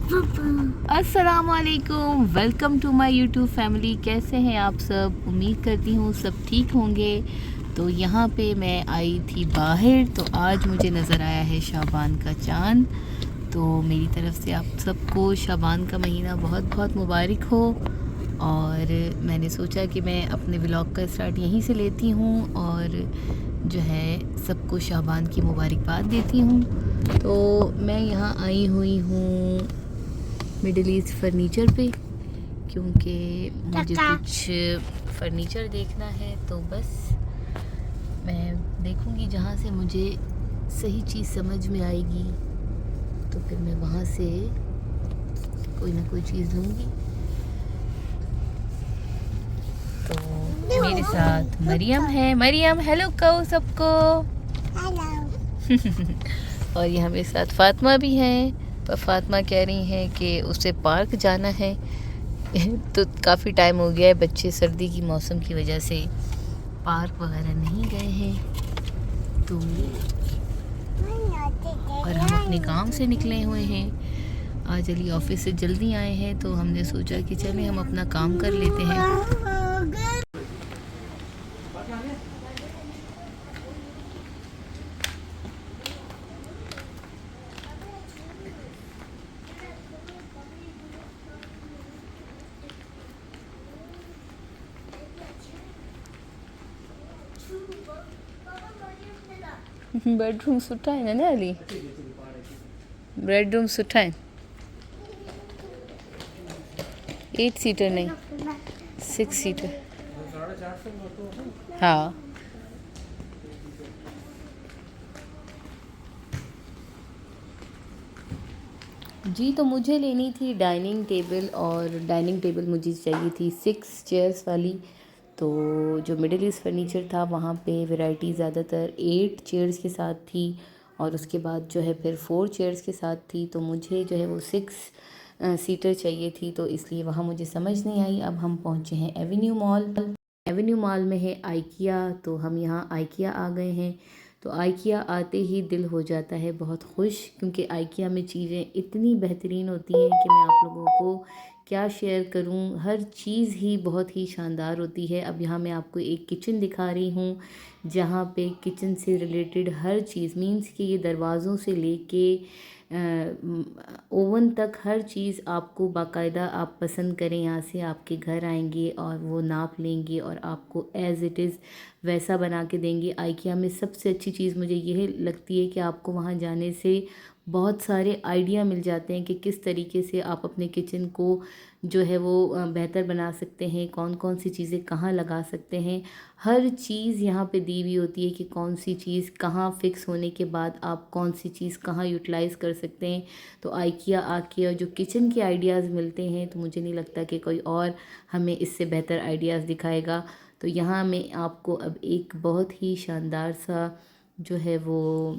अस्सलाम वालेकुम, welcome to my YouTube family. कैसे हैं आप सब? उम्मीद करती हूँ सब ठीक होंगे। तो यहाँ पे मैं आई थी बाहर, तो आज मुझे नज़र आया है शाबान का चाँद। तो मेरी तरफ़ से आप सबको शाबान का महीना बहुत बहुत मुबारक हो। और मैंने सोचा कि मैं अपने व्लॉग का स्टार्ट यहीं से लेती हूँ और जो है सबको शाबान की मुबारकबाद देती हूँ। तो मैं यहाँ आई हुई हूँ मिडिल ईस्ट फर्नीचर पे, क्योंकि मुझे कुछ फर्नीचर देखना है। तो बस मैं देखूँगी जहाँ से मुझे सही चीज़ समझ में आएगी, तो फिर मैं वहाँ से कोई ना कोई चीज़ लूँगी। तो मेरे साथ मरियम है। मरियम हेलो कहो सबको। हेलो। और यहाँ मेरे साथ फातिमा भी है। पर फातिमा कह रही हैं कि उसे पार्क जाना है। तो काफ़ी टाइम हो गया है, बच्चे सर्दी की मौसम की वजह से पार्क वगैरह नहीं गए हैं। तो और हम अपने काम से निकले हुए हैं। आज अली ऑफिस से जल्दी आए हैं, तो हमने सोचा कि चलें हम अपना काम कर लेते हैं। बेडरूम सुठा है ना अली? बेडरूम सुठा है। 8 सीटर नहीं, 6 सीटर। हाँ जी। तो मुझे लेनी थी डाइनिंग टेबल, और डाइनिंग टेबल मुझे चाहिए थी 6 चेयर्स वाली। तो जो मिडिल ईस्ट फर्नीचर था वहाँ पे वैरायटी ज़्यादातर 8 चेयर्स के साथ थी, और उसके बाद जो है फिर 4 चेयर्स के साथ थी। तो मुझे जो है वो 6 सीटर चाहिए थी, तो इसलिए वहाँ मुझे समझ नहीं आई। अब हम पहुँचे हैं एवेन्यू मॉल। एवेन्यू मॉल में है आइकिया, तो हम यहाँ आइकिया आ गए हैं। तो आइकिया आते ही दिल हो जाता है बहुत खुश, क्योंकि आइकिया में चीज़ें इतनी बेहतरीन होती हैं कि मैं आप लोगों को क्या शेयर करूं। हर चीज़ ही बहुत ही शानदार होती है। अब यहाँ मैं आपको एक किचन दिखा रही हूँ, जहाँ पे किचन से रिलेटेड हर चीज़, मीन्स कि ये दरवाज़ों से लेके ओवन तक हर चीज़ आपको बाकायदा, आप पसंद करें यहाँ से आपके घर आएंगे और वो नाप लेंगे और आपको एज़ इट इज़ वैसा बना के देंगे। आइकिया में सबसे अच्छी चीज़ मुझे यह लगती है कि आपको वहाँ जाने से बहुत सारे आइडिया मिल जाते हैं कि किस तरीके से आप अपने किचन को जो है वो बेहतर बना सकते हैं, कौन कौन सी चीज़ें कहाँ लगा सकते हैं। हर चीज़ यहाँ पे दी हुई होती है कि कौन सी चीज़ कहाँ फिक्स होने के बाद आप कौन सी चीज़ कहाँ यूटिलाइज़ कर सकते हैं। तो आइकिया आके और जो किचन के आइडियाज़ मिलते हैं, तो मुझे नहीं लगता कि कोई और हमें इससे बेहतर आइडियाज़ दिखाएगा। तो यहाँ मैं आपको अब एक बहुत ही शानदार सा जो है वो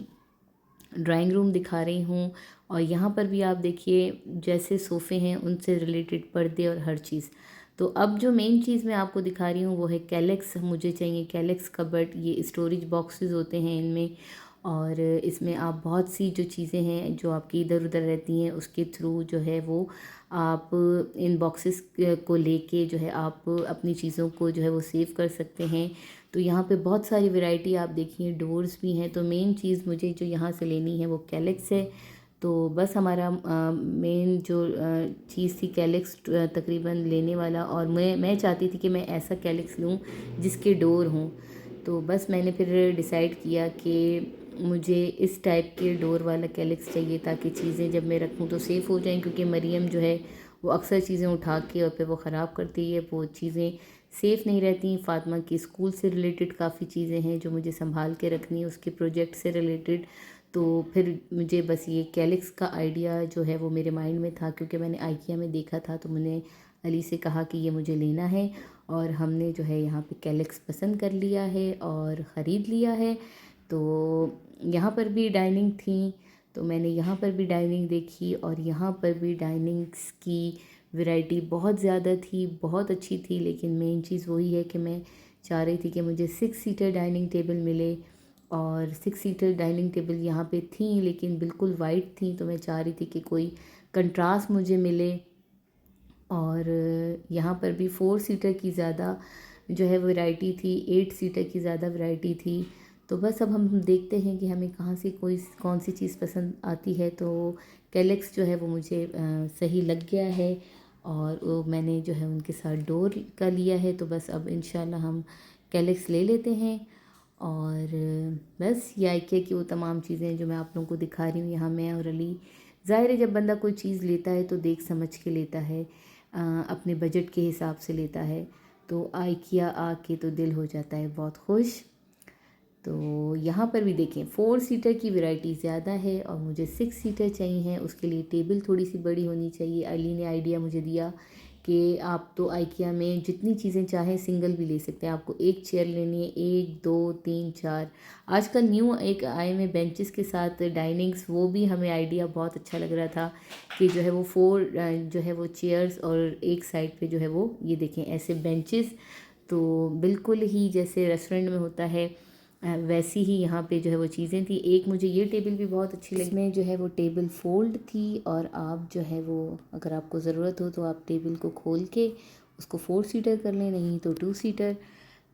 ड्राइंग रूम दिखा रही हूँ। और यहाँ पर भी आप देखिए जैसे सोफ़े हैं उनसे रिलेटेड पर्दे और हर चीज़। तो अब जो मेन चीज़ मैं आपको दिखा रही हूँ वो है कैलेक्स। मुझे चाहिए कैलेक्स कबर्ड। ये स्टोरेज बॉक्सेस होते हैं इनमें, और इसमें आप बहुत सी जो चीज़ें हैं जो आपकी इधर उधर रहती हैं उसके थ्रू जो है वो आप इन बॉक्सेस को लेके जो है आप अपनी चीज़ों को जो है वो सेव कर सकते हैं। तो यहाँ पे बहुत सारी वैरायटी आप देखिए, डोर्स भी हैं। तो मेन चीज़ मुझे जो यहाँ से लेनी है वो कैलेक्स है। तो बस हमारा मेन जो चीज़ थी कैलेक्स तकरीबन लेने वाला, और मैं चाहती थी कि मैं ऐसा कैलेक्स लूँ जिसके डोर हों। तो बस मैंने फिर डिसाइड किया कि मुझे इस टाइप के डोर वाला कैलेक्स चाहिए, ताकि चीज़ें जब मैं रखूँ तो सेफ़ हो जाएं, क्योंकि मरियम जो है वो अक्सर चीज़ें उठा के और फिर वो ख़राब करती है, वो चीज़ें सेफ़ नहीं रहती। फ़ातिमा की स्कूल से रिलेटेड काफ़ी चीज़ें हैं जो मुझे संभाल के रखनी है, उसके प्रोजेक्ट से रिलेटेड। तो फिर मुझे बस ये कैलेक्स का आइडिया जो है वो मेरे माइंड में था, क्योंकि मैंने आइकिया में देखा था। तो मैंने अली से कहा कि ये मुझे लेना है, और हमने जो है यहाँ पे कैलेक्स पसंद कर लिया है और ख़रीद लिया है। तो यहाँ पर भी डाइनिंग थी, तो मैंने यहाँ पर भी डाइनिंग देखी, और यहाँ पर भी डाइनिंग्स की वैरायटी बहुत ज़्यादा थी, बहुत अच्छी थी। लेकिन मेन चीज़ वही है कि मैं चाह रही थी कि मुझे 6 सीटर डाइनिंग टेबल मिले, और 6 सीटर डाइनिंग टेबल यहाँ पे थी लेकिन बिल्कुल वाइट थी। तो मैं चाह रही थी कि कोई कंट्रास्ट मुझे मिले। और यहाँ पर भी 4 सीटर की ज़्यादा जो है वैरायटी थी, 8 सीटर की ज़्यादा वैरायटी थी। तो बस अब हम देखते हैं कि हमें कहाँ से कौन सी चीज़ पसंद आती है। तो कैलेक्स जो है वो मुझे सही लग गया है और वो मैंने जो है उनके साथ डोर का लिया है। तो बस अब इंशाल्लाह हम कैलेक्स ले लेते हैं। और बस ये आइकिया की वो तमाम चीज़ें जो मैं आप लोगों को दिखा रही हूँ, यहाँ मैं और अली, ज़ाहिर है जब बंदा कोई चीज़ लेता है तो देख समझ के लेता है, अपने बजट के हिसाब से लेता है। तो आइकिया आके तो दिल हो जाता है बहुत खुश। तो यहाँ पर भी देखें 4 सीटर की वैरायटी ज़्यादा है और मुझे 6 सीटर चाहिए हैं। उसके लिए टेबल थोड़ी सी बड़ी होनी चाहिए। अली ने आइडिया मुझे दिया कि आप तो आइकिया में जितनी चीज़ें चाहें सिंगल भी ले सकते हैं। आपको एक चेयर लेनी है, 1 2 3 4, आजकल न्यू एक आए में बेंचेस के साथ डाइनिंग्स, वो भी हमें आइडिया बहुत अच्छा लग रहा था कि जो है वो 4 जो है वो चेयर्स और एक साइड पे जो है वो ये देखें ऐसे बेंचेस। तो बिल्कुल ही जैसे रेस्टोरेंट में होता है वैसी ही यहाँ पे जो है वो चीज़ें थी। एक मुझे ये टेबल भी बहुत अच्छी लगी, इसमें जो है वो टेबल फोल्ड थी और आप जो है वो अगर आपको ज़रूरत हो तो आप टेबल को खोल के उसको 4 सीटर कर लें, नहीं तो 2 सीटर।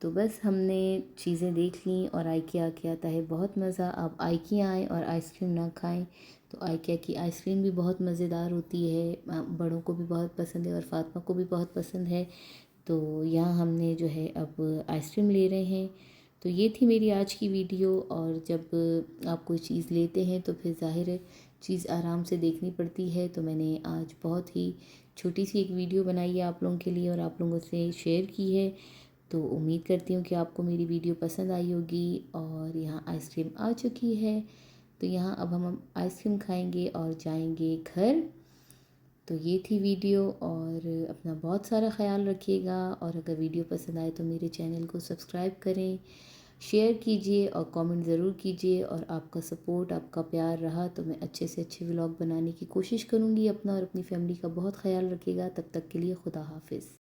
तो बस हमने चीज़ें देख ली और आइकिया के आता है बहुत मज़ा। आप आइकिया आएँ और आइसक्रीम ना खाएं तो आइकिया की आइसक्रीम भी बहुत मज़ेदार होती है, बड़ों को भी बहुत पसंद है और फातिमा को भी बहुत पसंद है। तो यहाँ हमने जो है अब आइसक्रीम ले रहे हैं। तो ये थी मेरी आज की वीडियो। और जब आप कोई चीज़ लेते हैं तो फिर ज़ाहिर है चीज़ आराम से देखनी पड़ती है। तो मैंने आज बहुत ही छोटी सी एक वीडियो बनाई है आप लोगों के लिए और आप लोगों से शेयर की है। तो उम्मीद करती हूँ कि आपको मेरी वीडियो पसंद आई होगी। और यहाँ आइसक्रीम आ चुकी है। तो यहाँ अब हम आइसक्रीम खाएंगे और जाएंगे घर। तो ये थी वीडियो और अपना बहुत सारा ख्याल रखिएगा। और अगर वीडियो पसंद आए तो मेरे चैनल को सब्सक्राइब करें, शेयर कीजिए और कमेंट ज़रूर कीजिए। और आपका सपोर्ट, आपका प्यार रहा तो मैं अच्छे से अच्छे व्लॉग बनाने की कोशिश करूँगी। अपना और अपनी फैमिली का बहुत ख्याल रखिएगा। तब तक के लिए खुदा हाफिज़।